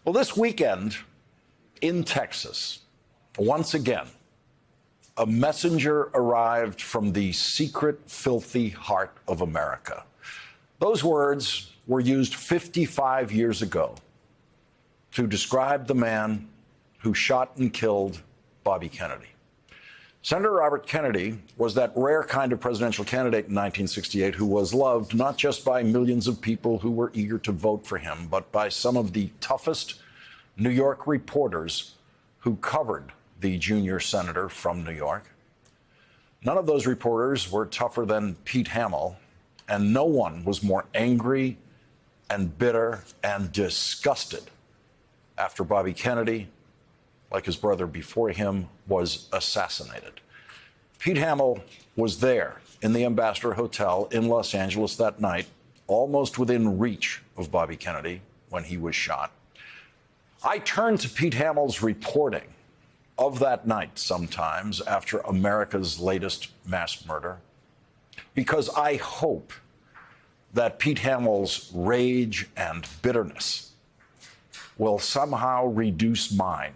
Well, this weekend in Texas, once again, a messenger arrived from the secret, filthy heart of America. Those words were used 55 years ago to describe the man who shot and killed Bobby Kennedy. Senator Robert Kennedy was that rare kind of presidential candidate in 1968 who was loved not just by millions of people who were eager to vote for him, but by some of the toughest New York reporters who covered the junior senator from New York. None of those reporters were tougher than Pete Hamill, and no one was more angry and bitter and disgusted after Bobby Kennedy, like his brother before him, was assassinated. Pete Hamill was there in the Ambassador Hotel in Los Angeles that night, almost within reach of Bobby Kennedy when he was shot. I turn to Pete Hamill's reporting of that night sometimes after America's latest mass murder, because I hope that Pete Hamill's rage and bitterness will somehow reduce mine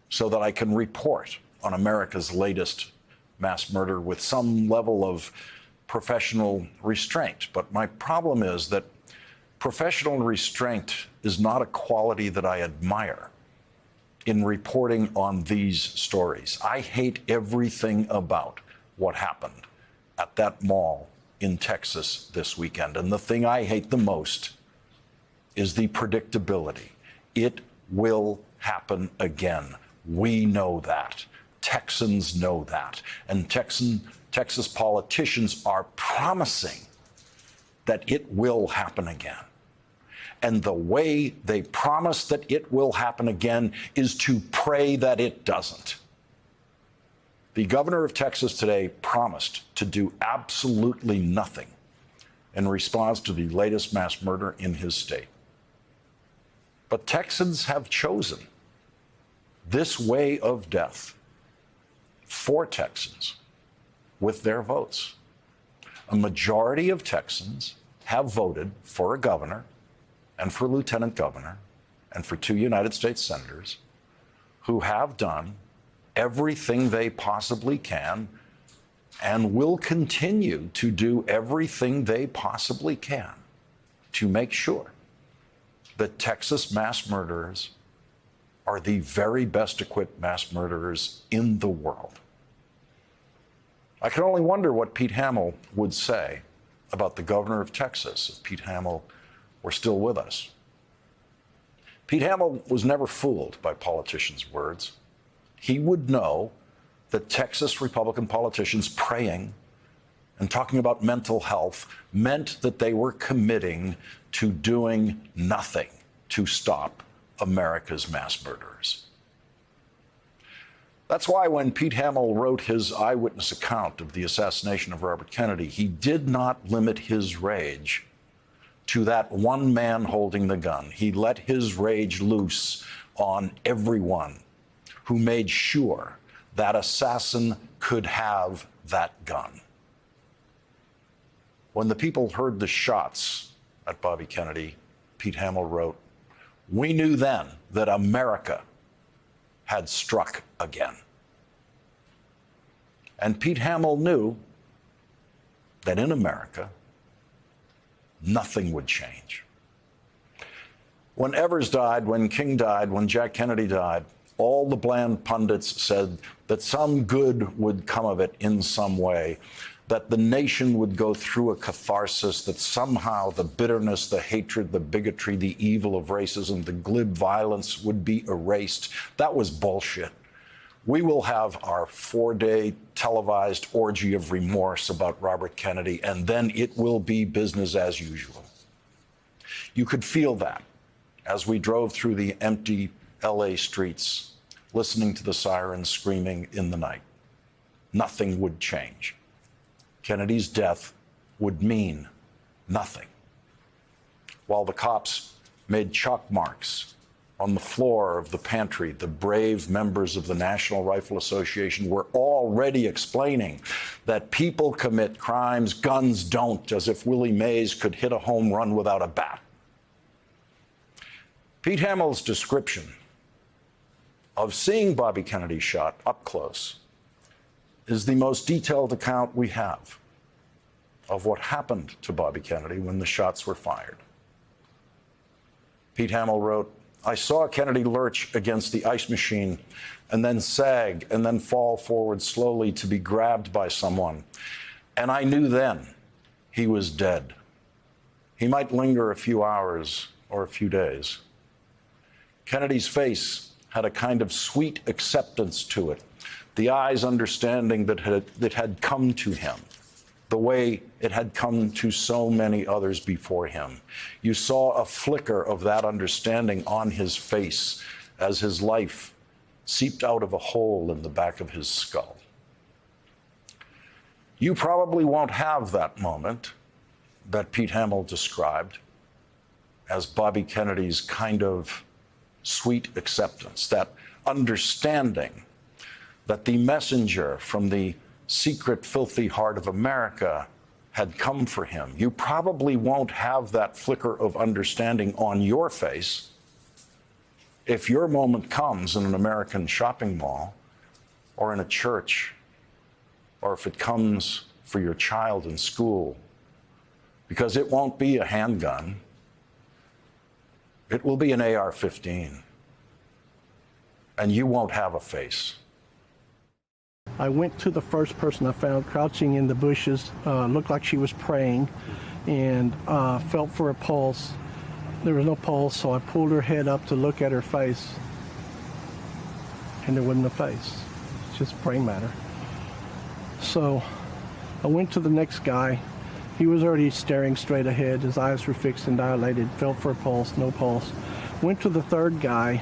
so that I can report on America's latest mass murder with some level of professional restraint. But my problem is that professional restraint is not a quality that I admire in reporting on these stories. I hate everything about what happened at that mall in Texas this weekend. And the thing I hate the most is the predictability. It will happen again. We know that. Texans know that. And Texas politicians are promising that it will happen again. And the way they promise that it will happen again is to pray that it doesn't. The governor of Texas today promised to do absolutely nothing in response to the latest mass murder in his state. But Texans have chosen this way of death for Texans with their votes. A majority of Texans have voted for a governor and for lieutenant governor and for 2 United States senators who have done everything they possibly can and will continue to do everything they possibly can to make sure that Texas mass murderers are the very best equipped mass murderers in the world. I can only wonder what Pete Hamill would say about the governor of Texas if Pete Hamill were still with us. Pete Hamill was never fooled by politicians' words. He would know that Texas Republican politicians praying and talking about mental health meant that they were committing to doing nothing to stop America's mass murderers. That's why when Pete Hamill wrote his eyewitness account of the assassination of Robert Kennedy, he did not limit his rage to that one man holding the gun. He let his rage loose on everyone who made sure that assassin could have that gun. When the people heard the shots at Bobby Kennedy, Pete Hamill wrote, "We knew then that America had struck again." And Pete Hamill knew that in America, nothing would change. When Evers died, when King died, when Jack Kennedy died, all the bland pundits said that some good would come of it in some way, that the nation would go through a catharsis, that somehow the bitterness, the hatred, the bigotry, the evil of racism, the glib violence would be erased. That was bullshit. We will have our 4-day televised orgy of remorse about Robert Kennedy, and then it will be business as usual. You could feel that as we drove through the empty LA streets, listening to the sirens screaming in the night. Nothing would change. Kennedy's death would mean nothing. While the cops made chalk marks on the floor of the pantry, the brave members of the National Rifle Association were already explaining that people commit crimes, guns don't, as if Willie Mays could hit a home run without a bat. Pete Hamill's description of seeing Bobby Kennedy shot up close is the most detailed account we have of what happened to Bobby Kennedy when the shots were fired. Pete Hamill wrote, "I saw Kennedy lurch against the ice machine and then sag and then fall forward slowly to be grabbed by someone. And I knew then he was dead. He might linger a few hours or a few days." Kennedy's face had a kind of sweet acceptance to it, the eyes understanding that it had come to him the way it had come to so many others before him. You saw a flicker of that understanding on his face as his life seeped out of a hole in the back of his skull. You probably won't have that moment that Pete Hamill described as Bobby Kennedy's kind of sweet acceptance, that understanding that the messenger from the secret, filthy heart of America had come for him. You probably won't have that flicker of understanding on your face if your moment comes in an American shopping mall or in a church, or if it comes for your child in school, because it won't be a handgun. It will be an AR-15, and you won't have a face. I went to the first person I found crouching in the bushes, looked like she was praying, and felt for a pulse. There was no pulse, so I pulled her head up to look at her face, and there wasn't a face. It's just brain matter. So I went to the next guy. He was already staring straight ahead. His eyes were fixed and dilated. Felt for a pulse, no pulse. Went to the third guy.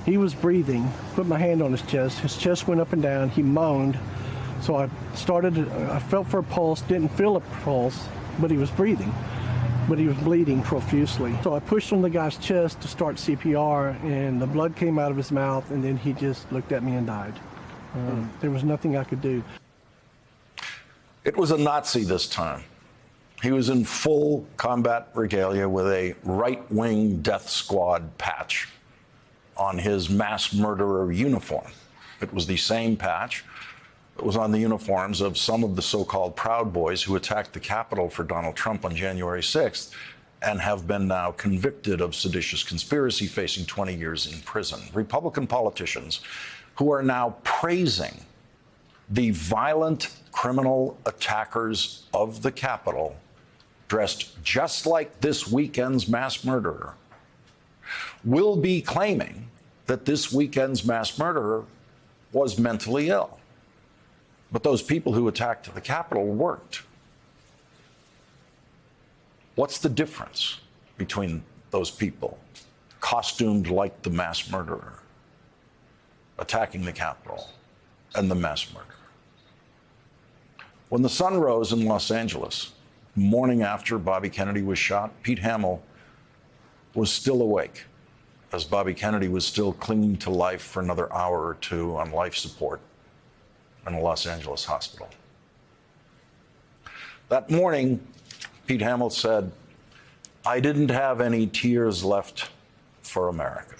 He was breathing. Put my hand on his chest. His chest went up and down. He moaned. So I felt for a pulse, didn't feel a pulse, but he was breathing. But he was bleeding profusely. So I pushed on the guy's chest to start CPR, and the blood came out of his mouth, and then he just looked at me and died. There was nothing I could do. It was a Nazi this time. He was in full combat regalia with a right-wing death squad patch on his mass murderer uniform. It was the same patch that was on the uniforms of some of the so-called Proud Boys who attacked the Capitol for Donald Trump on January 6th and have been now convicted of seditious conspiracy, facing 20 years in prison. Republican politicians who are now praising the violent criminal attackers of the Capitol, dressed just like this weekend's mass murderer, will be claiming that this weekend's mass murderer was mentally ill. But those people who attacked the Capitol weren't. What's the difference between those people, costumed like the mass murderer, attacking the Capitol, and the mass murderer? When the sun rose in Los Angeles, the morning after Bobby Kennedy was shot, Pete Hamill was still awake, as Bobby Kennedy was still clinging to life for another hour or two on life support in a Los Angeles hospital. That morning, Pete Hamill said, "I didn't have any tears left for America."